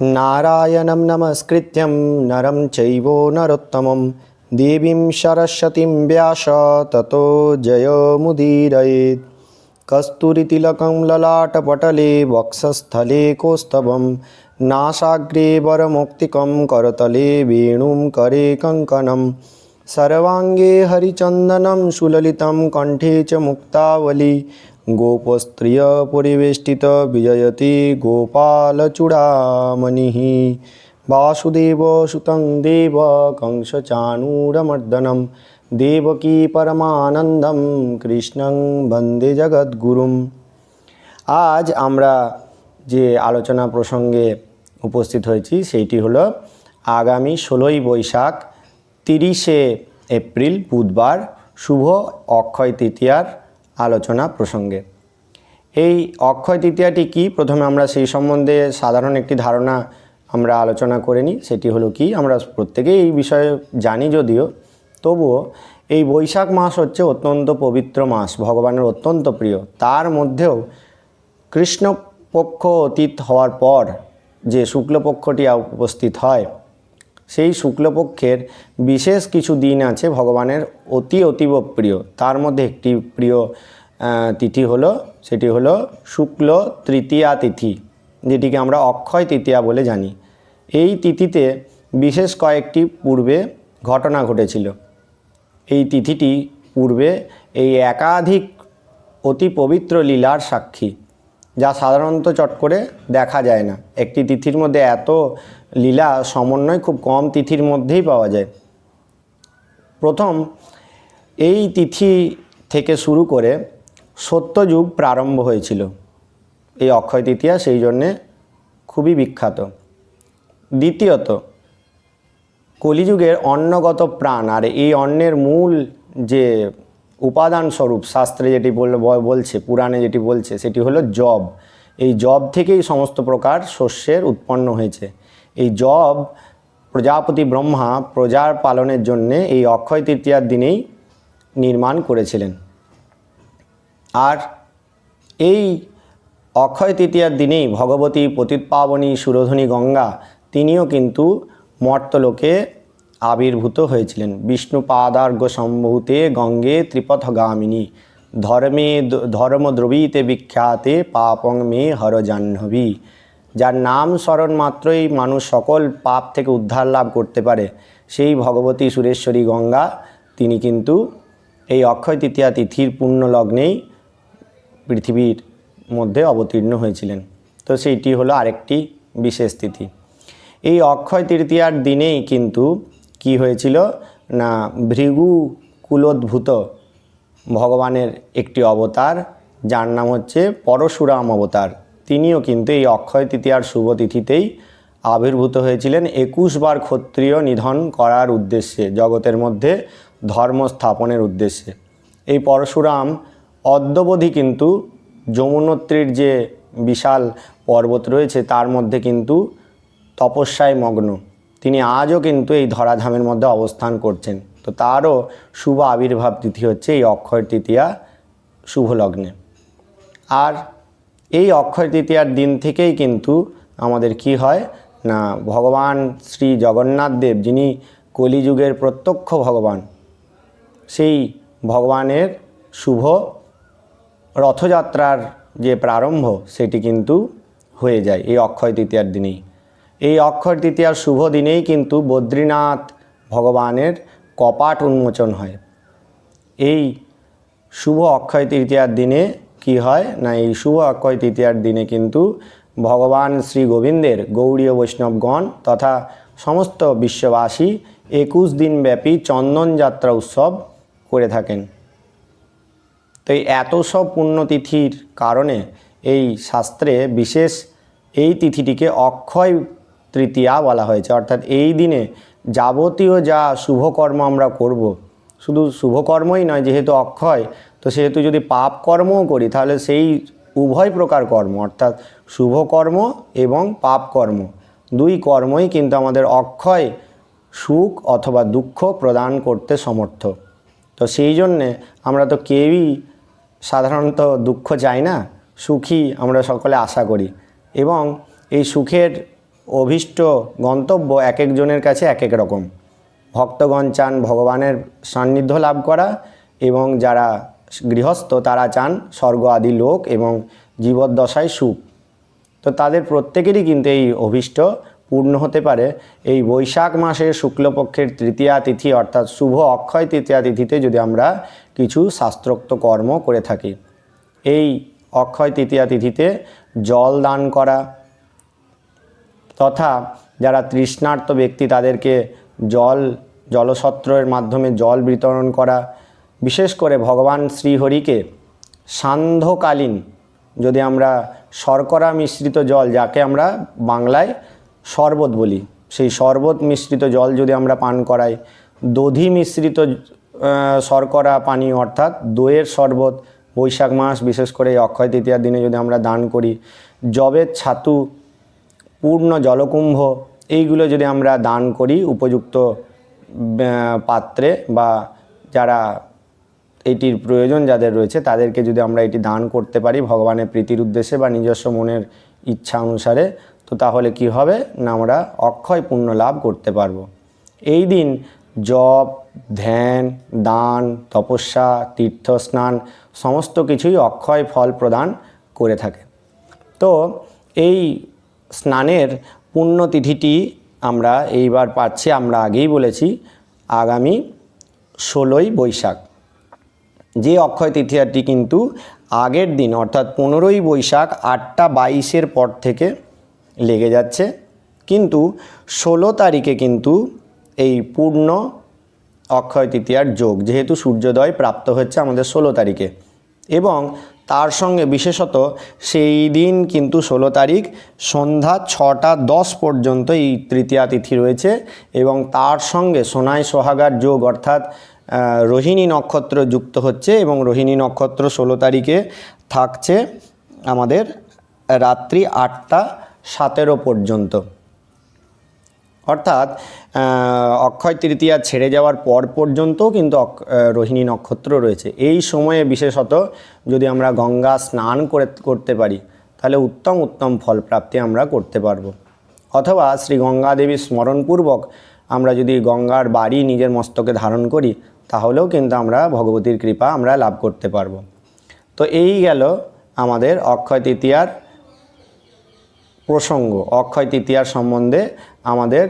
नारायणं नमस्कृत्यं नरं चैव नरोत्तमं देवीं सरस्वतीं व्यास ततो जयमुदीरयेत्। कस्तूरितिलकं ललाटपटले वक्षस्थले कौस्तभं नासाग्रे वरमौक्तिकं करतले वेणुं करे कङ्कणं सर्वाङ्गे हरिचन्दनं सुललितं कण्ठे च मुक्तावली गोपस्त्रिय परिवेष्टित विजयति गोपालचूडामणिः वासुदेवसुतं देव कंसचाणूरमर्दनं देवकी परमानंदम कृष्णं वंदे जगद्गुरुम। आज আমরা যে আলোচনা প্রসঙ্গে উপস্থিত হয়েছি সেইটি হলো আগামী 16ই বৈশাখ 30শে এপ্রিল বুধবার শুভ অক্ষয় তৃতীয়ার আলোচনা প্রসঙ্গে। এই অক্ষয় তৃতীয়াটি কি, প্রথমে আমরা সেই সম্বন্ধে সাধারণ একটি ধারণা আমরা আলোচনা করে নিই। সেটি হলো কি, আমরা প্রত্যেকেই এই বিষয়ে জানি যদিও, তবুও এই বৈশাখ মাস হচ্ছে অত্যন্ত পবিত্র মাস, ভগবানের অত্যন্ত প্রিয়। তার মধ্যেও কৃষ্ণপক্ষ অতীত হওয়ার পর যে শুক্লপক্ষটি উপস্থিত হয়, সেই শুক্লপক্ষের বিশেষ কিছু দিন আছে ভগবানের অতীব প্রিয়। তার মধ্যে একটি প্রিয় তিথি হলো, সেটি হলো শুক্ল তৃতীয়া তিথি, যেটিকে আমরা অক্ষয় তৃতীয়া বলে জানি। এই তিথিতে বিশেষ কয়েকটি পূর্বে ঘটনা ঘটেছিল। এই তিথিটি পূর্বে এই একাধিক অতি পবিত্র লীলার সাক্ষী, যা সাধারণত চট করে দেখা যায় না। একটি তিথির মধ্যে এত লীলা সমন্বয় খুব কম তিথির মধ্যেই পাওয়া যায়। প্রথম এই তিথি থেকে শুরু করে সত্যযুগ প্রারম্ভ হয়েছিল। এই অক্ষয় তৃতীয়া সেই জন্যে খুবই বিখ্যাত। দ্বিতীয়ত, কলিযুগের অন্নগত প্রাণ, আর এই অন্নের মূল যে উপাদান স্বরূপ শাস্ত্রে যেটি বলছে, পুরাণে যেটি বলছে, সেটি হলো যব। এই যব থেকেই সমস্ত প্রকার শস্যের উৎপন্ন হয়েছে। এই যব প্রজাপতি ব্রহ্মা প্রজার পালনের জন্যে এই অক্ষয় তৃতীয়ার দিনেই নির্মাণ করেছিলেন। আর এই অক্ষয় তৃতীয়ার দিনেই ভগবতী পতিতপাবনী সুরধনী গঙ্গা তিনিও কিন্তু মর্তলোকে আবির্ভূত হয়েছিলেন। বিষ্ণু পাদার্ঘ সম্ভূতে গঙ্গে ত্রিপথগামিনী ধর্মদ্রবীতে বিখ্যাতে পাপং মে হর জাহ্নবী। যার নাম স্মরণ মাত্রই মানুষ সকল পাপ থেকে উদ্ধার লাভ করতে পারে, সেই ভগবতী সুরেশ্বরী গঙ্গা তিনি কিন্তু এই অক্ষয় তৃতীয়া তিথির পুণ্য লগ্নেই পৃথিবীর মধ্যে অবতীর্ণ হয়েছিলেন। তো সেইটি হলো আরেকটি বিশেষ তিথি। এই অক্ষয় তৃতীয়ার দিনেই কিন্তু কি হয়েছিল না, ভৃগু কুলোদ্ভূত ভগবানের একটি অবতার, যার নাম হচ্ছে পরশুরাম অবতার, তিনিও কিন্তু এই অক্ষয় তৃতীয়ার শুভ তিথিতেই আবির্ভূত হয়েছিলেন 21 বার ক্ষত্রিয় নিধন করার উদ্দেশ্যে, জগতের মধ্যে ধর্ম স্থাপনের উদ্দেশ্যে। এই পরশুরাম অদ্যবধি কিন্তু যমুনোত্রীর যে বিশাল পর্বত রয়েছে তার মধ্যে কিন্তু তপস্যায় মগ্ন। তিনি আজও কিন্তু এই ধরাধামের মধ্যে অবস্থান করছেন। তো তারও শুভ আবির্ভাব তিথি হচ্ছে এই অক্ষয় তৃতীয়া শুভ লগ্নে। আর এই অক্ষয় তৃতীয়ার দিন থেকেই কিন্তু আমাদের কি হয় না, ভগবান শ্রী জগন্নাথ দেব, যিনি কলিযুগের প্রত্যক্ষ ভগবান, সেই ভগবানের শুভ রথযাত্রার যে প্রারম্ভ সেটি কিন্তু হয়ে যায় এই অক্ষয় তৃতীয়ার দিনেই। এই অক্ষয় তৃতীয়ার শুভ দিনেই কিন্তু বদ্রীনাথ ভগবানের কপাট উন্মোচন হয়। এই শুভ অক্ষয় তৃতীয়ার দিনে কি হয় না, এই শুভ অক্ষয় তৃতীয়ার দিনে কিন্তু ভগবান শ্রী গোবিন্দের গৌড়ীয় বৈষ্ণবগণ তথা সমস্ত বিশ্ববাসী 21 দিনব্যাপী চন্দন যাত্রা উৎসব করে থাকেন। তো এই এত সব পুণ্যতিথির কারণে এই শাস্ত্রে বিশেষ এই তিথিটিকে অক্ষয় তৃতীয়া বলা হয়েছে। অর্থাৎ এই দিনে যাবতীয় যা শুভকর্ম আমরা করব, শুধু শুভকর্মই নয়, যেহেতু অক্ষয়, তো সেহেতু যদি পাপ কর্মও করি তাহলে সেই উভয় প্রকার কর্ম, অর্থাৎ শুভকর্ম এবং পাপ কর্ম, দুই কর্মই কিন্তু আমাদের অক্ষয় সুখ অথবা দুঃখ প্রদান করতে সমর্থ। তো সেই জন্যে আমরা তো কেউই সাধারণত দুঃখ চাই না, সুখী আমরা সকলে আশা করি। এবং এই সুখের অভীষ্ট গন্তব্য এক একজনের কাছে এক এক রকম। ভক্তগণ চান ভগবানের সান্নিধ্য লাভ করা, এবং যারা গৃহস্থ তারা চান স্বর্গ আদি লোক এবং জীবদ্দশায় সুখ। তো তাদের প্রত্যেকেরই কিন্তু এই অভীষ্ট পূর্ণ হতে পারে এই বৈশাখ মাসের শুক্লপক্ষের তৃতীয়া তিথি অর্থাৎ শুভ অক্ষয় তৃতীয়া তিথিতে যদি আমরা কিছু শাস্ত্রোক্ত কর্ম করে থাকি। এই অক্ষয় তৃতীয়া তিথিতে জল দান করা তথা যারা তৃষ্ণার্ত ব্যক্তি তাদেরকে জলসত্রের মাধ্যমে জল বিতরণ করা, বিশেষ করে ভগবান শ্রীহরিকে সান্ধ্যকালীন যদি আমরা শর্করা মিশ্রিত জল, যাকে আমরা বাংলায় শরবত বলি, সেই শরবত মিশ্রিত জল যদি আমরা পান করাই, দধি মিশ্রিত শর্করা পানীয় অর্থাৎ দইয়ের শরবত বৈশাখ মাস বিশেষ করে এই অক্ষয় তৃতীয়ার দিনে যদি আমরা দান করি, জবের ছাতু, পূর্ণ জলকুম্ভ, এইগুলো যদি আমরা দান করি উপযুক্ত পাত্রে, বা যারা এইটির প্রয়োজন যাদের রয়েছে তাদেরকে যদি আমরা এটি দান করতে পারি ভগবানের প্রীতির উদ্দেশ্যে বা নিজস্ব মনের ইচ্ছা অনুসারে, তো তাহলে কি হবে না আমরা অক্ষয় পুণ্য লাভ করতে পারবো। এই দিন জপ, ধ্যান, দান, তপস্যা, তীর্থস্নান সমস্ত কিছুই অক্ষয় ফল প্রদান করে থাকে। তো এই স্নানের পুণ্যতিথিটি আমরা এইবার পাচ্ছি, আমরা আগেই বলেছি আগামী 16ই বৈশাখ। যে অক্ষয় তৃতীয়াটি কিন্তু আগের দিন অর্থাৎ 15ই বৈশাখ 8:22 পর থেকে লেগে যাচ্ছে, কিন্তু 16 তারিখে কিন্তু এই পূর্ণ অক্ষয় তৃতীয়ার যোগ, যেহেতু সূর্যোদয় প্রাপ্ত হচ্ছে আমাদের 16 তারিখে, এবং তার সঙ্গে বিশেষত সেই দিন কিন্তু 16 তারিখ সন্ধ্যা 6:10 পর্যন্ত এই তৃতীয়া তিথি রয়েছে, এবং তার সঙ্গে সোনায় সোহাগার যোগ অর্থাৎ রোহিণী নক্ষত্র যুক্ত হচ্ছে, এবং রোহিণী নক্ষত্র 16 তারিখে থাকছে আমাদের রাত্রি 8:17 পর্যন্ত। অর্থাৎ অক্ষয় তৃতীয়া ছেড়ে যাওয়ার পর পর্যন্তও কিন্তু রোহিণী নক্ষত্র রয়েছে। এই সময়ে বিশেষত যদি আমরা গঙ্গা স্নান করতে পারি তাহলে উত্তম ফলপ্রাপ্তি আমরা করতে পারবো। অথবা শ্রী গঙ্গা দেবীর স্মরণপূর্বক আমরা যদি গঙ্গার বাড়ি নিজের মস্তকে ধারণ করি তাহলেও কিন্তু আমরা ভগবতীর কৃপা আমরা লাভ করতে পারবো। তো এই গেল আমাদের অক্ষয় তৃতীয়ার প্রসঙ্গ। অক্ষয় তৃতীয়ার সম্বন্ধে আমাদের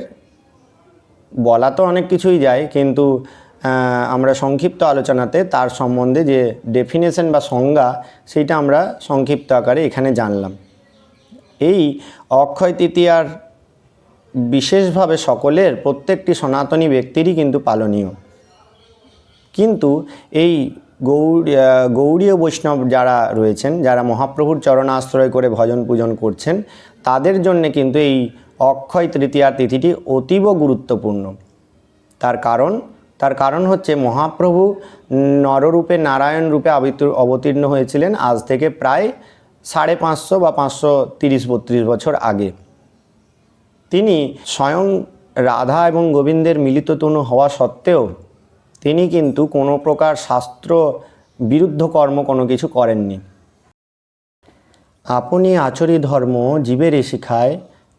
বলা তো অনেক কিছুই যায়, কিন্তু আমরা সংক্ষিপ্ত আলোচনাতে তার সম্বন্ধে যে ডেফিনেশন বা সংজ্ঞা সেইটা আমরা সংক্ষিপ্ত আকারে এখানে জানলাম। এই অক্ষয় তৃতীয়ার বিশেষভাবে সকলের প্রত্যেকটি সনাতনী ব্যক্তিরই কিন্তু পালনীয়, কিন্তু এই গৌড়ীয় বৈষ্ণব যারা রয়েছেন, যারা মহাপ্রভুর চরণাশ্রয় করে ভজন পূজন করছেন, তাদের জন্যে কিন্তু এই অক্ষয় তৃতীয়ার তিথিটি অতীব গুরুত্বপূর্ণ। তার কারণ হচ্ছে মহাপ্রভু নররূপে নারায়ণ রূপে অবতীর্ণ হয়েছিলেন আজ থেকে প্রায় 550 বা 530-32 বছর আগে। তিনি স্বয়ং রাধা এবং গোবিন্দের মিলিত তনু হওয়া সত্ত্বেও তিনি কিন্তু কোনো প্রকার শাস্ত্র বিরুদ্ধ কর্ম কোনো কিছু করেননি। আপনি আচরি ধর্ম জীবেরে শিখায়,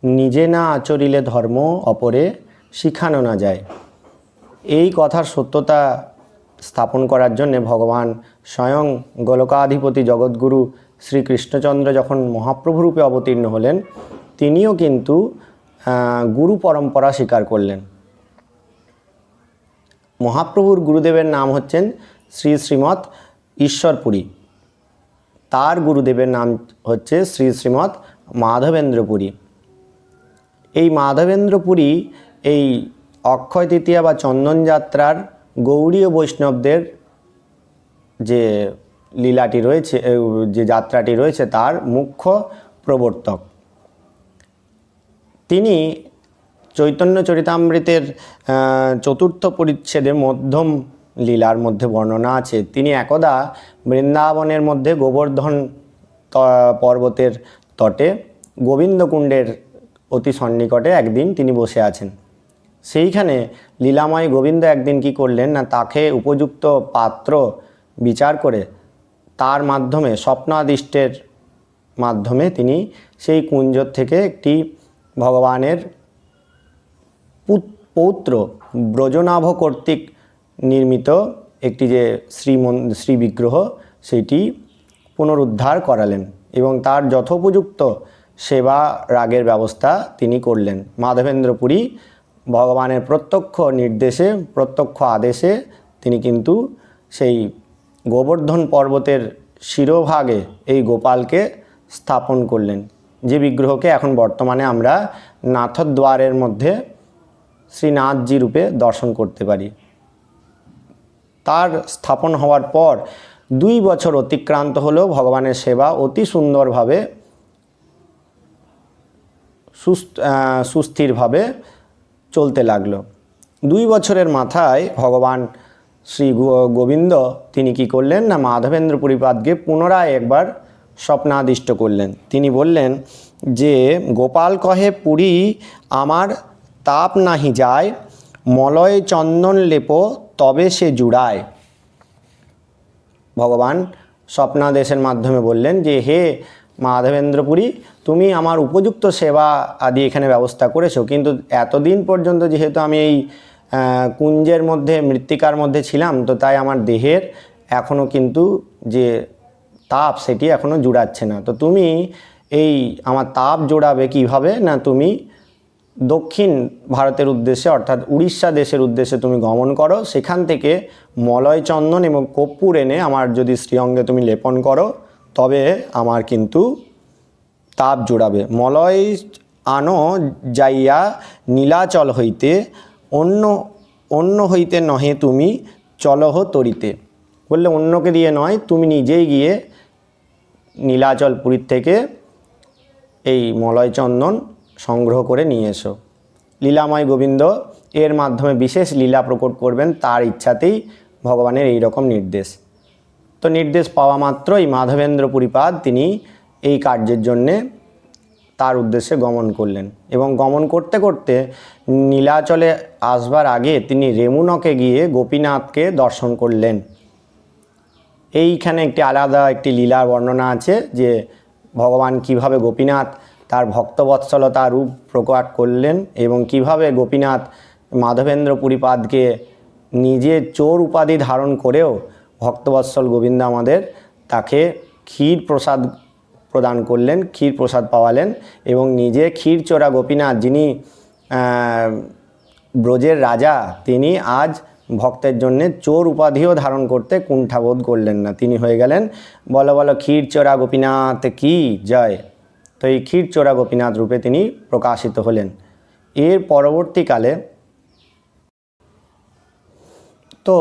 নিজে না আচরিলে ধর্ম অপরে শিখানো না যায়। এই কথার সত্যতা স্থাপন করার জন্যে ভগবান স্বয়ং গোলকাধিপতি জগৎগুরু শ্রীকৃষ্ণচন্দ্র যখন মহাপ্রভুরূপে অবতীর্ণ হলেন, তিনিও কিন্তু গুরু পরম্পরা স্বীকার করলেন। মহাপ্রভুর গুরুদেবের নাম হচ্ছেন শ্রী শ্রীমৎ ঈশ্বরপুরী, তার গুরুদেবের নাম হচ্ছে শ্রী শ্রীমৎ মাধবেন্দ্রপুরী। এই মাধবেন্দ্রপুরী এই অক্ষয় তৃতীয়া বা চন্দন যাত্রার গৌড়ীয় বৈষ্ণবদের যে লীলাটি রয়েছে, যে যাত্রাটি রয়েছে তার মুখ্য প্রবর্তক। তিনি চৈতন্য চরিতামৃতের 4th পরিচ্ছেদে মধ্যম লীলার মধ্যে বর্ণনা আছে, তিনি একদা বৃন্দাবনের মধ্যে গোবর্ধন পর্বতের তটে গোবিন্দকুণ্ডের অতি সন্নিকটে একদিন তিনি বসে আছেন। সেইখানে লীলাময় গোবিন্দ একদিন কি করলেন না, তাকে উপযুক্ত পাত্র বিচার করে তার মাধ্যমে স্বপ্নাদিষ্টের মাধ্যমে তিনি সেই কুঞ্জ থেকে একটি ভগবানের পৌত্র ব্রজনাভ কর্তৃক নির্মিত একটি যে শ্রী বিগ্রহ সেটি পুনরুদ্ধার করালেন এবং তার যথোপযুক্ত সেবা রাগের ব্যবস্থা তিনি করলেন। মাধবেন্দ্র পুরী ভগবানের প্রত্যক্ষ নির্দেশে, প্রত্যক্ষ আদেশে তিনি কিন্তু সেই গোবর্ধন পর্বতের শিরোভাগে এই গোপালকে স্থাপন করলেন, যে বিগ্রহকে এখন বর্তমানে আমরা নাথদ্বারের মধ্যে শ্রীনাথজি রূপে দর্শন করতে পারি। তার স্থাপন হওয়ার পর 2 বছর অতিক্রান্ত হলেও ভগবানের সেবা অতি সুন্দরভাবে সুস্থিরভাবে চলতে লাগলো। 2 বছরের মাথায় ভগবান শ্রী গোবিন্দ তিনি কি করলেন না, মাধবেন্দ্র পুরীপাদকে পুনরায় একবার স্বপ্নাদিষ্ট করলেন। তিনি বললেন যে গোপাল কহে পুরী আমার তাপ নাহি যায়, মলয় চন্দন লেপ তবে সে জুড়ায়। ভগবান স্বপ্নাদেশের মাধ্যমে বললেন যে হে মাধবেন্দ্রপুরী, তুমি আমার উপযুক্ত সেবা আদি এখানে ব্যবস্থা করেছো, কিন্তু এতদিন পর্যন্ত যেহেতু আমি এই কুঞ্জের মধ্যে মৃত্তিকার মধ্যে ছিলাম, তো তাই আমার দেহের এখনও কিন্তু যে তাপ সেটি এখনও জুড়াচ্ছে না। তো তুমি এই আমার তাপ জোড়াবে কিভাবে না, তুমি দক্ষিণ ভারতের উদ্দেশ্যে অর্থাৎ উড়িষ্যা দেশের উদ্দেশ্যে তুমি গমন করো, সেখান থেকে মলয় চন্দন এবং কর্পূর এনে আমার যদি শ্রীঅঙ্গে তুমি লেপন করো তবে আমার কিন্তু তাপ জোড়াবে। মলয় আনো যাইয়া নীলাচল হইতে, অন্য হইতে নহে তুমি চলহ তরিতে। বললে অন্যকে দিয়ে নয়, তুমি নিজেই গিয়ে নীলাচল পুরীর থেকে এই মলয় চন্দন সংগ্রহ করে নিয়ে এসো। লীলাময় গোবিন্দ এর মাধ্যমে বিশেষ লীলা প্রকট করবেন, তার ইচ্ছাতেই ভগবানের এই রকম নির্দেশ। তো নির্দেশ পাওয়া মাত্রই মাধবেন্দ্র পুরীপাদ তিনি এই কার্যের জন্যে তার উদ্দেশ্যে গমন করলেন এবং গমন করতে করতে নীলাচলে আসবার আগে তিনি রেমুনকে গিয়ে গোপীনাথকে দর্শন করলেন। এইখানে একটি আলাদা একটি লীলার বর্ণনা আছে যে ভগবান কিভাবে গোপীনাথ তার ভক্তবৎসলতা রূপ প্রকাশ করলেন এবং কিভাবে গোপীনাথ মাধবেন্দ্র পুরীপাদকে নিজে চোর উপাধি ধারণ করেও ভক্তবৎসল গোবিন্দ আমাদের তাকে ক্ষীর প্রসাদ প্রদান করলেন, ক্ষীর প্রসাদ পাওয়ালেন এবং নিজে ক্ষীরচোরা গোপীনাথ যিনি ব্রজের রাজা, তিনি আজ ভক্তের জন্যে চোর উপাধিও ধারণ করতে কুণ্ঠাবোধ করলেন না। তিনি হয়ে গেলেন বলো বলো ক্ষীরচোরা গোপীনাথ কি জয়। তো এই ক্ষীরচোরা গোপীনাথ রূপে তিনি প্রকাশিত হলেন। এর পরবর্তীকালে তো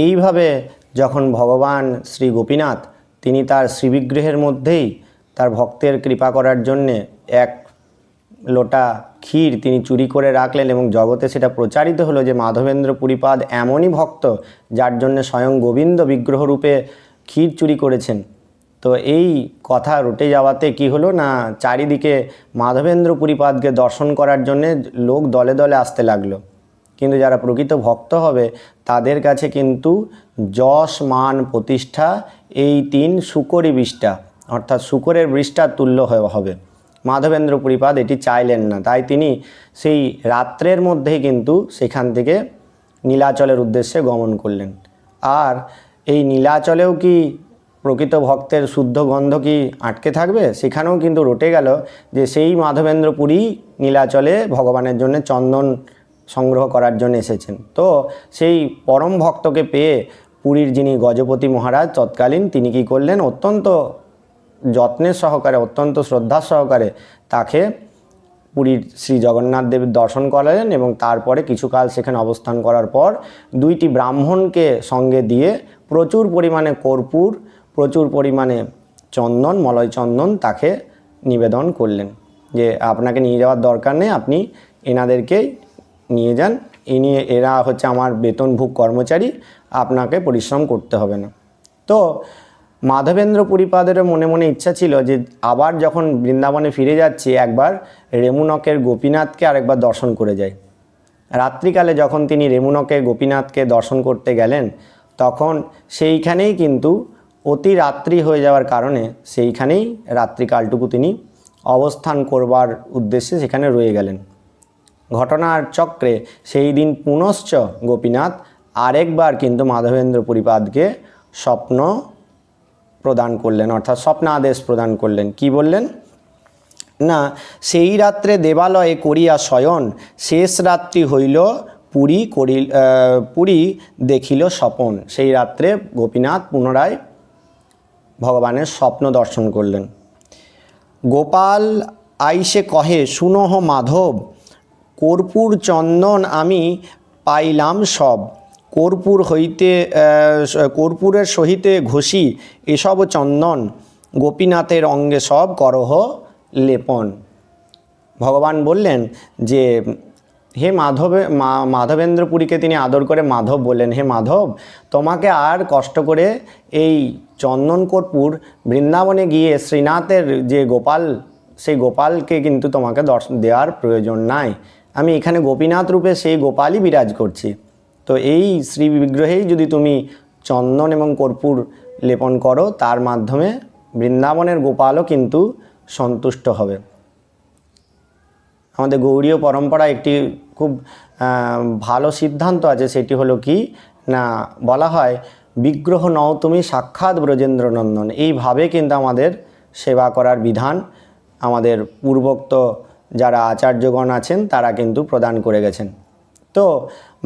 এইভাবে যখন ভগবান শ্রী গোপীনাথ তিনি তার শ্রীবিগ্রহের মধ্যেই তার ভক্তের কৃপা করার জন্যে এক লোটা ক্ষীর তিনি চুরি করে রাখলেন এবং জগতে সেটা প্রচারিত হলো যে মাধবেন্দ্র পুরীপাদ এমনই ভক্ত যার জন্য স্বয়ং গোবিন্দ বিগ্রহরূপে ক্ষীর চুরি করেছেন। তো এই কথা রটে যাওয়াতে কি হলো না, চারিদিকে মাধবেন্দ্র পুরীপাদকে দর্শন করার জন্যে লোক দলে দলে আসতে লাগলো। কিন্তু যারা প্রকৃত ভক্ত হবে তাদের কাছে কিন্তু যশ মান প্রতিষ্ঠা এই 3 শুকরই বিষ্ঠা অর্থাৎ শুকরের বৃষ্ঠার তুল্য হবে। মাধবেন্দ্র পুরীপাদ এটি চাইলেন না, তাই তিনি সেই রাত্রের মধ্যেই কিন্তু সেখান থেকে নীলাচলের উদ্দেশ্যে গমন করলেন। আর এই নীলাচলেও কি প্রকৃত ভক্তের শুদ্ধ গন্ধ কি আটকে থাকবে? সেখানেও কিন্তু রটে গেল যে সেই মাধবেন্দ্র পুরী নীলাচলে ভগবানের জন্য চন্দন সংগ্রহ করার জন্য এসেছেন। তো সেই পরম ভক্তকে পেয়ে পুরীর যিনি গজপতি মহারাজ তৎকালীন তিনি কী করলেন, অত্যন্ত যত্নের সহকারে অত্যন্ত শ্রদ্ধার সহকারে তাকে পুরীর শ্রী জগন্নাথ দেবের দর্শন করালেন এবং তারপরে কিছুকাল সেখানে অবস্থান করার পর 2টি ব্রাহ্মণকে সঙ্গে দিয়ে প্রচুর পরিমাণে কর্পূর, প্রচুর পরিমাণে চন্দন, মলয় চন্দন তাকে নিবেদন করলেন যে আপনাকে নিয়ে যাওয়ার দরকার নেই, আপনি এনাদেরকে নিয়ে যান, এরা হচ্ছে আমার বেতনভোগ কর্মচারী, আপনাকে পরিশ্রম করতে হবে না। তো মাধবেন্দ্র পুরীপাদেরও মনে মনে ইচ্ছা ছিল যে আবার যখন বৃন্দাবনে ফিরে যাচ্ছি একবার রেমুনকের গোপীনাথকে আরেকবার দর্শন করে যাই। রাত্রিকালে যখন তিনি রেমুনকের গোপীনাথকে দর্শন করতে গেলেন তখন সেইখানেই কিন্তু অতি রাত্রি হয়ে যাওয়ার কারণে সেইখানেই রাত্রিকালটুকু তিনি অবস্থান করবার উদ্দেশ্যে সেখানে রয়ে গেলেন। ঘটনার চক্রে সেই দিন পুনশ্চ গোপীনাথ আরেকবার কিন্তু মাধবেন্দ্র পুরীপাদকে স্বপ্ন প্রদান করলেন, অর্থাৎ স্বপ্নাদেশ প্রদান করলেন। কি বললেন না, সেই রাত্রে দেবালয়ে করিয়া শয়ন, শেষ রাত্রি হইল পুরী দেখিল স্বপন। সেই রাত্রে গোপীনাথ পুনরায় ভগবানের স্বপ্ন দর্শন করলেন। গোপাল আইসে কহে, শুনহ মাধব, কর্পূর চন্দন আমি পাইলাম সব, কর্পূরের সহিতে ঘষি এসব চন্দন, গোপীনাথের অঙ্গে সব করহ লেপন। ভগবান বললেন যে হে মাধবেন্দ্র পুরীকে তিনি আদর করে মাধব বললেন, হে মাধব, তোমাকে আর কষ্ট করে এই চন্দন কর্পূর বৃন্দাবনে গিয়ে শ্রীনাথের যে গোপাল, সেই গোপালকে কিন্তু তোমাকে দেওয়ার প্রয়োজন নাই। আমি এখানে গোপীনাথ রূপে সেই গোপালই বিরাজ করছি। তো এই শ্রী বিগ্রহেই যদি তুমি চন্দন এবং কর্পূর লেপন করো, তার মাধ্যমে বৃন্দাবনের গোপালও কিন্তু সন্তুষ্ট হবে। আমাদের গৌড়ীয় পরম্পরায় একটি খুব ভালো সিদ্ধান্ত আছে, সেটি হলো কি না, বলা হয় বিগ্রহ নও তুমি সাক্ষাৎ ব্রজেন্দ্র নন্দন। এইভাবে কিন্তু আমাদের সেবা করার বিধান আমাদের পূর্বোক্ত যারা আচার্যগণ আছেন তারা কিন্তু প্রদান করে গেছেন। তো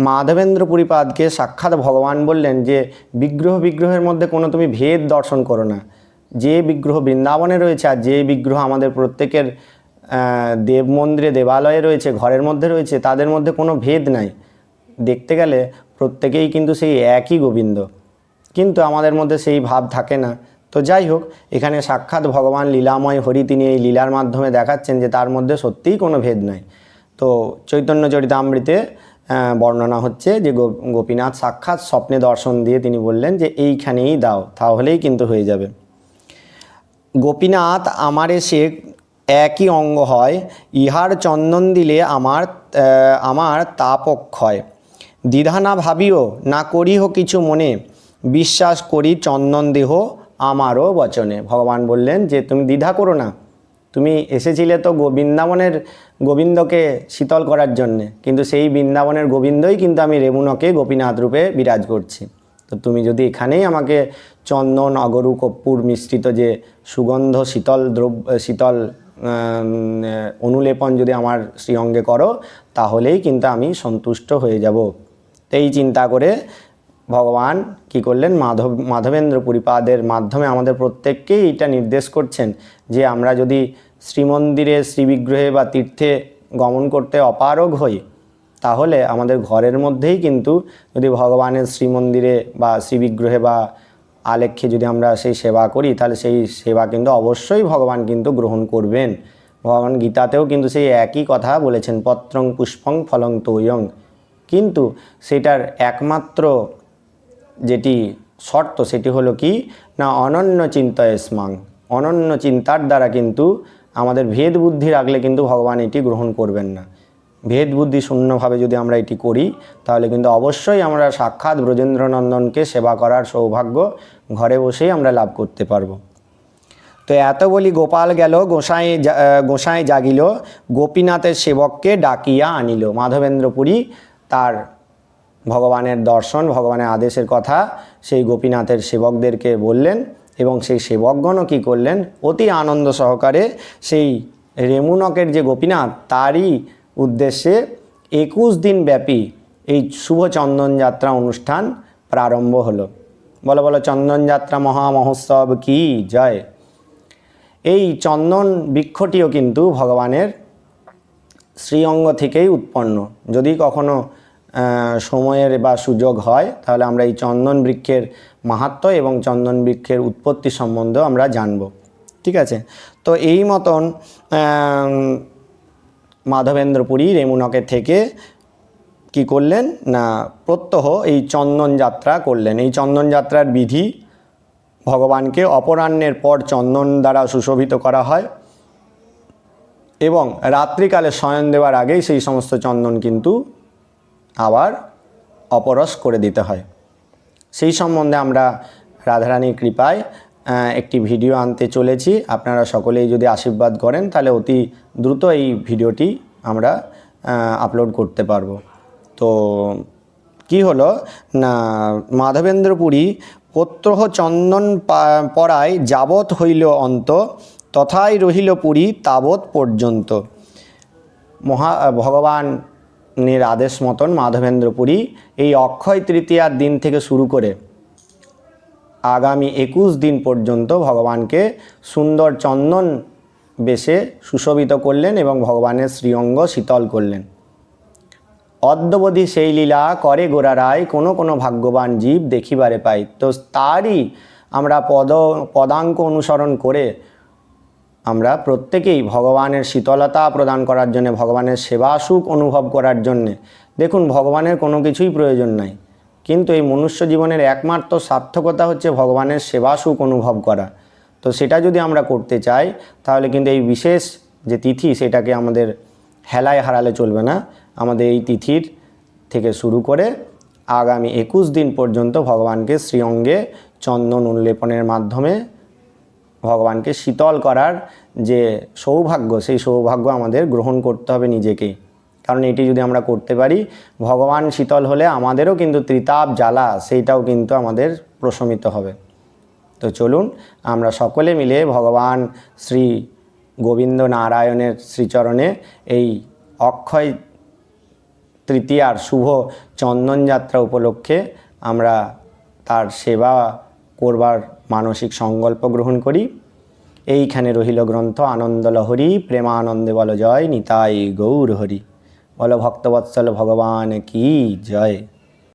মাধবেন্দ্র পুরীপাদকে সাক্ষাৎ ভগবান বললেন যে বিগ্রহের মধ্যে কোনো তুমি ভেদ দর্শন করো না। যে বিগ্রহ বৃন্দাবনে রয়েছে আর যে বিগ্রহ আমাদের প্রত্যেকের দেব মন্দিরে দেবালয়ে রয়েছে, ঘরের মধ্যে রয়েছে, তাদের মধ্যে কোনো ভেদ নাই। দেখতে গেলে প্রত্যেকেই কিন্তু সেই একই গোবিন্দ, কিন্তু আমাদের মধ্যে সেই ভাব থাকে না। তো যাই হোক, এখানে সাক্ষাৎ ভগবান লীলাময় হরি তিনি এই লীলার মাধ্যমে দেখাচ্ছেন যে তার মধ্যে সত্যিই কোনো ভেদ নাই। তো চৈতন্য চরিতামৃতে বর্ণনা হচ্ছে যে গোপীনাথ সাক্ষাৎ স্বপ্নে দর্শন দিয়ে তিনি বললেন যে এইখানেই দাও, তাহলেই কিন্তু হয়ে যাবে। গোপীনাথ আমারে সে একই অঙ্গ হয়, ইহার চন্দন দিলে আমার তাপক্ষয়, দ্বিধা না ভাবিও না করিহ কিছু মনে, বিশ্বাস করি চন্দন দেহ আমারও বচনে। ভগবান বললেন যে তুমি দ্বিধা করো না, তুমি এসেছিলে তো বৃন্দাবনের গোবিন্দকে শীতল করার জন্যে, কিন্তু সেই বৃন্দাবনের গোবিন্দই কিন্তু আমি রেমুনকে গোপীনাথ রূপে বিরাজ করছি। তো তুমি যদি এখানেই আমাকে চন্দন অগরু কর্পূর মিশ্রিত যে সুগন্ধ শীতল অনুলেপন যদি আমার শ্রীঅঙ্গে করো, তাহলেই কিন্তু আমি সন্তুষ্ট হয়ে যাব। এই চিন্তা করে ভগবান কি করলেন, মাধবেন্দ্র পুরীপাদের মাধ্যমে আমাদের প্রত্যেককেই এটা নির্দেশ করছেন যে আমরা যদি শ্রীমন্দিরে শ্রীবিগ্রহে বা তীর্থে গমন করতে অপারগ হই, তাহলে আমাদের ঘরের মধ্যেই কিন্তু যদি ভগবানের শ্রীমন্দিরে বা শ্রীবিগ্রহে বা আলেখ্যে যদি আমরা সেই সেবা করি, তাহলে সেই সেবা কিন্তু অবশ্যই ভগবান কিন্তু গ্রহণ করবেন। ভগবান গীতাতেও কিন্তু সেই একই কথা বলেছেন, পত্রং পুষ্পং ফলং তোয়ং। কিন্তু সেটার একমাত্র যেটি শর্ত সেটি হলো কি না, অনন্য চিন্তায় স্মাং, অনন্য চিন্তার দ্বারা কিন্তু আমাদের ভেদ বুদ্ধি রাখলে কিন্তু ভগবান এটি গ্রহণ করবেন না। ভেদ বুদ্ধি শূন্যভাবে যদি আমরা এটি করি, তাহলে কিন্তু অবশ্যই আমরা সাক্ষাৎ ব্রজেন্দ্রনন্দনকে সেবা করার সৌভাগ্য ঘরে বসেই আমরা লাভ করতে পারবো। তো এত বলি গোপাল গেল, গোসাঁই জাগিল, গোপীনাথের সেবককে ডাকিয়া আনিল। মাধবেন্দ্র পুরী তার ভগবানের দর্শন, ভগবানের আদেশের কথা সেই গোপীনাথের সেবকদেরকে বললেন, এবং সেই সেবকগণও কী করলেন, অতি আনন্দ সহকারে সেই রেমুনকের যে গোপীনাথ তারই উদ্দেশ্যে 21 দিন ব্যাপী এই শুভ চন্দনযাত্রা অনুষ্ঠান প্রারম্ভ হলো। বলো বলো, চন্দনযাত্রা মহামহোৎসব কি জয়। এই চন্দন বৃক্ষটিও কিন্তু ভগবানের শ্রীঅঙ্গ থেকেই উৎপন্ন। যদি কখনো সময়ের বা সুযোগ হয়, তাহলে আমরা এই চন্দন বৃক্ষের মাহাত্ম্য এবং চন্দন বৃক্ষের উৎপত্তি সম্বন্ধেও আমরা জানব। ঠিক আছে, তো এই মতন মাধবেন্দ্র পুরী রেমুনকের থেকে কি করলেন না, প্রত্যহ এই চন্দন যাত্রা করলেন। এই চন্দন যাত্রার বিধি, ভগবানকে অপরাহ্নের পর চন্দন দ্বারা সুশোভিত করা হয় এবং রাত্রিকালে শয়ন দেওয়ার আগেই সেই সমস্ত চন্দন কিন্তু আবার অপরশ করে দিতে হয়। সেই সম্বন্ধে আমরা রাধারানীর কৃপায় একটি ভিডিও আনতে চলেছি। আপনারা সকলেই যদি আশীর্বাদ করেন তাহলে অতি দ্রুত এই ভিডিওটি আমরা আপলোড করতে পারবো। তো কি হলো না, মাধবেন্দ্র পুরী প্রত্যহ চন্দন পরায় যাবৎ হইল অন্ত, তথাই রহিল পুরী তাবৎ পর্যন্ত। ভগবানের আদেশ মতন মাধবেন্দ্র পুরী এই অক্ষয় তৃতীয়ার দিন থেকে শুরু করে আগামী 21 দিন পর্যন্ত ভগবানকে সুন্দর চন্দন বেশে সুশোভিত করলেন এবং ভগবানের শ্রীঅঙ্গ শীতল করলেন। অদ্যবধি সেই লীলা করে গোড়ারায়, কোনো কোনো ভাগ্যবান জীব দেখিবারে পাই। তো তারই আমরা পদাঙ্ক অনুসরণ করে আমরা প্রত্যেকেই ভগবানের শীতলতা প্রদান করার জন্যে, ভগবানের সেবা সুখ অনুভব করার জন্যে, দেখুন ভগবানের কোনো কিছুই প্রয়োজন নাই, কিন্তু এই মনুষ্য জীবনের একমাত্র সার্থকতা হচ্ছে ভগবানের সেবা সুখ অনুভব করা। তো সেটা যদি আমরা করতে চাই তাহলে কিন্তু এই বিশেষ যে তিথি সেটাকে আমাদের হেলায় হারালে চলবে না। আমাদের এই তিথির থেকে শুরু করে আগামী 21 দিন পর্যন্ত ভগবানকে শ্রীঅঙ্গে চন্দন উল্লেপনের মাধ্যমে ভগবানকে শীতল করার যে সৌভাগ্য, সেই সৌভাগ্য আমাদের গ্রহণ করতে হবে নিজেকেই। কারণ এটি যদি আমরা করতে পারি, ভগবান শীতল হলে আমাদেরও কিন্তু ত্রিতাপ জ্বালা সেইটাও কিন্তু আমাদের প্রশমিত হবে। তো চলুন আমরা সকলে মিলে ভগবান শ্রী গোবিন্দ নারায়ণের শ্রীচরণে এই অক্ষয় তৃতীয়ার শুভ চন্দনযাত্রা উপলক্ষে আমরা তার সেবা করবার মানসিক সংকল্প গ্রহণ করি। এইখানে রহিল গ্রন্থ আনন্দলহরী, প্রেমানন্দে বল জয়, নিতাই গৌর হরি। বলো ভক্তবৎসল ভগবান কি জয়।